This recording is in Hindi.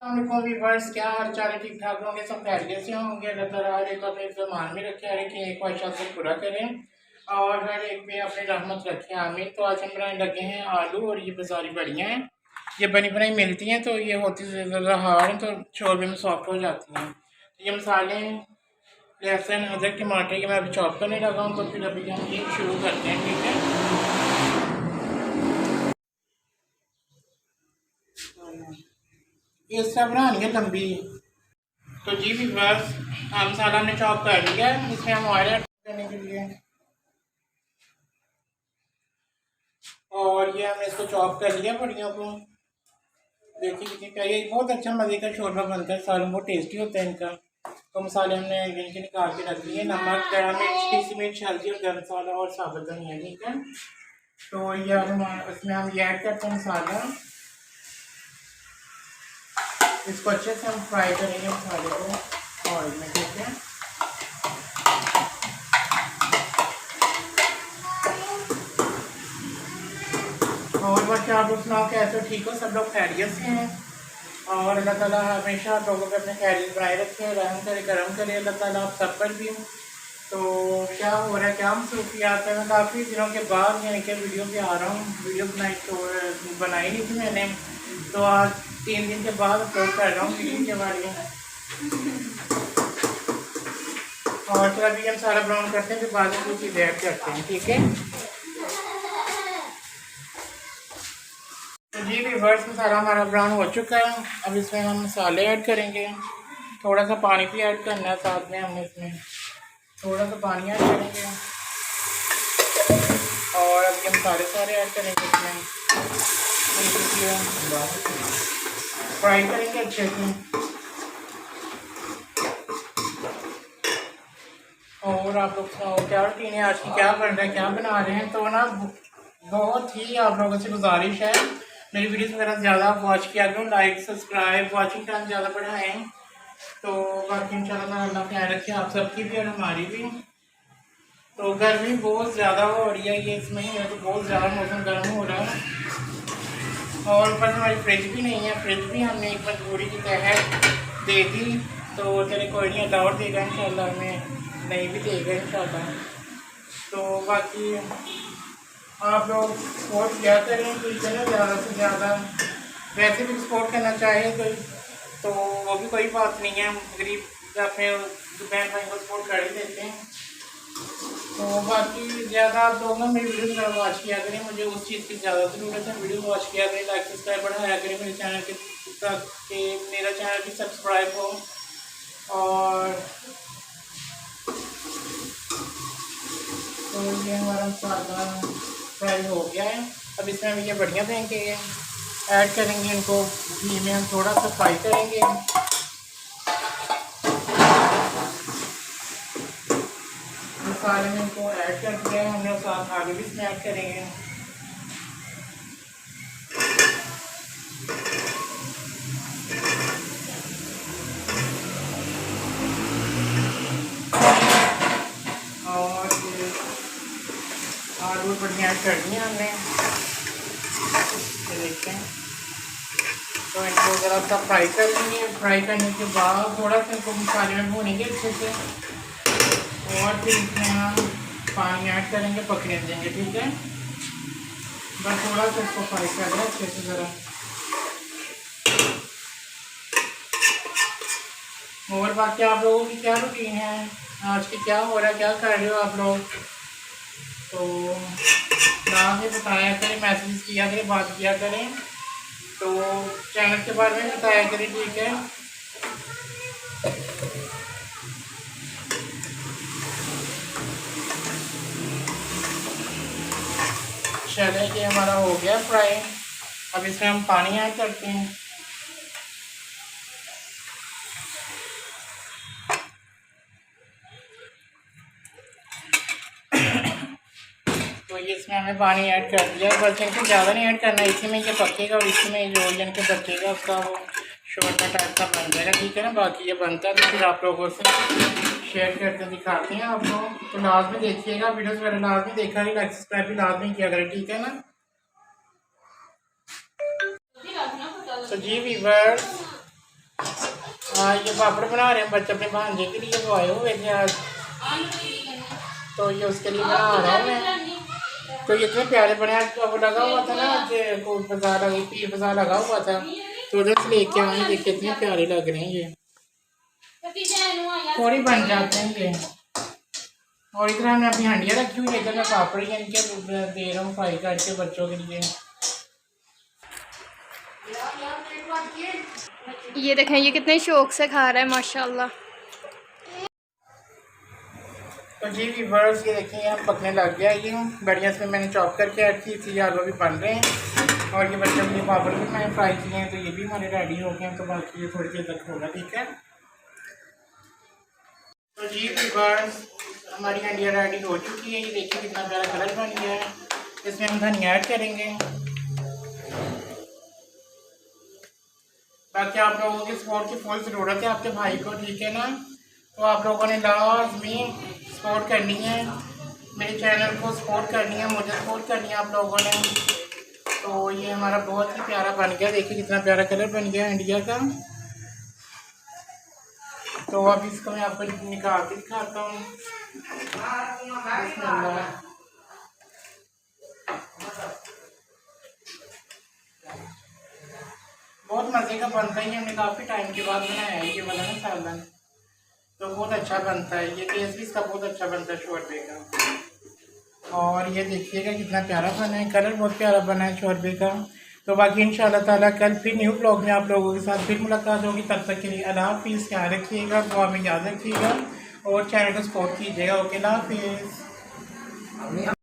वीवर्स, क्या हाल चाल है? ठीक ठाक होंगे, सब खैरियत से होंगे। अल्लाह ताला हर एक अपने ईमान में रखे, हर एक की ख्वाहिशात से पूरा करें और हर एक पे अपनी रहमत रखें, आमीन। तो आज हम बनाने लगे हैं आलू, और ये बाजारी बढ़िया हैं, ये बनी बनाई मिलती हैं, तो ये होती ज़्यादा हार्ड, तो शोरबे में सॉफ्ट हो जाती हैं। तो ये मसाले लहसुन अदरक टमाटर ये मैं अभी चॉप करने लगा हूँ, तो फिर अभी हम ये शुरू करते हैं, ठीक है। ये इस तरह बनानी है लंबी। तो जी भी बस मसाला हमने चॉप कर लिया है, इसमें हम ऑयल ऐड करने के लिए, और ये हमने इसको चॉप कर लिया बड़ियों को। देखिए कितनी प्यारी, बहुत अच्छा मज़े का शोरबा बनता है, सालों बहुत टेस्टी होता है इनका। तो मसाले हमने इनके निकाल के रख दिए, नमक, गरम मिर्च, पीसी मिर्च, हल्दी और गर्म मसाला और साबुत धनिया, ठीक है। तो ये हम इसमें हम ये ऐड करते हैं मसाला, इसको अच्छे से हम फ्राई करेंगे मसाले को ऑयल में, ठीक है। और बच्चे आप लोग सुनाओ कैसे, ठीक हो? सब लोग खैरियत से हैं, और अल्लाह ताला हमेशा आप लोगों को अपने खैरियत बनाए रखे, रहम करे करम करे अल्लाह ताला आप सब पर भी। तो क्या हो रहा है, क्या मसरूफियात है? मैं काफ़ी दिनों के बाद यानी कि वीडियो पे आ रहा हूँ, वीडियो बनाई नहीं थी मैंने, तो आज 3 दिन के बाद अपलोड कर रहा हूँ वीडियो के बारे में। और फिर अभी हम सारा ब्राउन करते हैं, फिर बाद में कुछ चीज़ ऐड करते हैं, ठीक है। तो जी व्यूअर्स, मसाला हमारा ब्राउन हो चुका है, अब इसमें हम मसाले ऐड करेंगे, थोड़ा सा पानी भी ऐड करना है साथ में, हमने इसमें थोड़ा सा पानी ऐड करेंगे, और अब ये मसाले सारे ऐड करेंगे इसमें, फ्राई करेंगे अच्छे से। और आप लोग सुनाओ क्या रूटीन है आज की, क्या बन रहा है, क्या बना रहे हैं? तो ना बहुत ही आप लोगों से गुजारिश है, मेरी वीडियोस वगैरह ज़्यादा वॉच किया करूँ, लाइक सब्सक्राइब वॉचिंग टाइम ज़्यादा बढ़ाएँ। तो बाकी इंशाल्लाह अल्लाह ख्याल रखे आप सबकी भी और हमारी भी। तो गर्मी बहुत ज़्यादा हो रही है, ये इस महीने तो बहुत ज़्यादा मौसम गर्म हो रहा है, और ऊपर हमारी फ्रिज भी नहीं है, फ्रिज भी हमने एक मजबूरी की तहत दे दी, तो चले कोई नहीं, अल्लाह और देगा इंशाल्लाह, हमें नहीं भी देगा इंशाल्लाह। तो बाकी आप लोग सपोर्ट किया करें, तो इतना ज़्यादा से ज़्यादा, वैसे भी सपोर्ट करना चाहे तो वो भी कोई बात नहीं है, गरीब अपने बहन भाई को सपोर्ट कर ही देते हैं। तो बाकी ज़्यादा आप लोग ना मेरी वीडियो ज़्यादा वॉच किया करें, मुझे उस चीज़ की ज़्यादा ज़रूरत है, वीडियो वॉच किया करें, लाइक सब्सक्राइब बढ़ाया करें मेरे चैनल के तक, कि मेरा चैनल भी सब्सक्राइब हो। और तो ये हमारा मसाला फ्राई हो गया है, अब इसमें हम ये बढ़िया देंगे, ऐड करेंगे इनको, घी में हम थोड़ा सा फ्राई करेंगे, मसाले में इनको ऐड कर दिया है हमने, साथ आगे भी इसमें ऐड करेंगे। और आलू बढ़िया ऐड कर दिए हमने, देखते हैं। तो इनको ज़रा सा फ्राई कर लेंगे, फ्राई करने के बाद थोड़ा सा इनको मसाले में भूनेंगे अच्छे से, और फिर इसमें हम पानी ऐड करेंगे, पकने देंगे, ठीक है। बस थोड़ा सा इसको फ्राई कर लें अच्छे से ज़रा। और बाकी आप लोगों की क्या रूटीन है आज की, क्या हो रहा है, क्या कर रहे हो आप लोग? तो नाम में बताया करें, मैसेज किया करें, बात किया करें, तो चैनल के बारे में बताया करें, ठीक है। चले, ये हमारा हो गया फ्राई, अब इसमें हम पानी ऐड करते हैं। तो ये इसमें हमने पानी ऐड कर दिया, बस इनको ज़्यादा नहीं ऐड करना, इसी में ये पकेगा और इसी में जो इनके बचेगा उसका वो शोरबा टाइप का बन जाएगा, ठीक है ना। बाकी ये बनता है तो फिर आप लोगों से शेयर करके दिखाते हैं आप लोग, तो लाजमी देखिएगा वीडियोस वगैरह, लाजमी देखा नहीं, लाइक सब्सक्राइब भी लाजमी किया करें, ठीक है ना। तो जी व्यूअर्स, ये पापड़ बना रहे हैं बच्चे अपने भांजे के लिए, वो आए हुए थे आज, तो ये उसके लिए बना रहा हूँ मैं। तो ये इतने प्यारे बने, आज वो लगा हुआ था ना, बाजार पीर बाजार लगा हुआ था, तो उधर से लेके आए, देखिए इतने प्यारे लग रहे हैं ये, थोड़ी बन जाते हैं ये। और इधर हमने अपनी हंडियाँ रखी हुई है, इधर मैं पापड़ इनके दे रहा हूँ फ्राई करके बच्चों के लिए। ये देखें ये कितने शौक से खा रहा है माशाल्लाह। तो जी व्यूअर्स ये देखिए हम पकने लग गया, ये बढ़िया से मैंने चॉप करके ऐड की थी, आलू भी बन रहे हैं और ये बच्चों के लिए पापड़ भी मैंने फ्राई किए हैं, तो ये भी हमारे रेडी हो गए हैं, तो बाकी ये थोड़ी देर तक होगा, ठीक है। तो जी व्यूअर्स हमारी हंडिया रेडी हो चुकी है, ये देखिए कितना प्यारा कलर बन गया है। इसमें हम धनिया ऐड करेंगे। बाकी आप लोगों की सपोर्ट की फुल ज़रूरत है आपके भाई को, ठीक है ना। तो आप लोगों ने लाजमी सपोर्ट करनी है, मेरे चैनल को सपोर्ट करनी है, मुझे सपोर्ट करनी है आप लोगों ने। तो ये हमारा बहुत ही प्यारा बन गया, देखिए कितना प्यारा कलर बन गया इंडिया का। तो अब इसको मैं आपको निकाल के दिखाता हूँ। बहुत मज़े का बनता है, ये हमने काफ़ी टाइम के बाद बनाया है ये वाला ना सालन, तो बहुत अच्छा बनता है, ये टेस्ट भी इसका बहुत अच्छा बनता है शोरबे का। और ये देखिएगा कितना प्यारा बना है, कलर बहुत प्यारा बना है शोरबे का। तो बाकी इंशाल्लाह ताला कल फिर न्यू ब्लॉग में आप लोगों के साथ फिर मुलाकात होगी, तब तक के लिए अल्लाह हाफिज़, ख्याल रखिएगा, दुआ में याद रखिएगा और चैनल को सपोर्ट कीजिएगा। ओके, अल्लाह हाफिज़।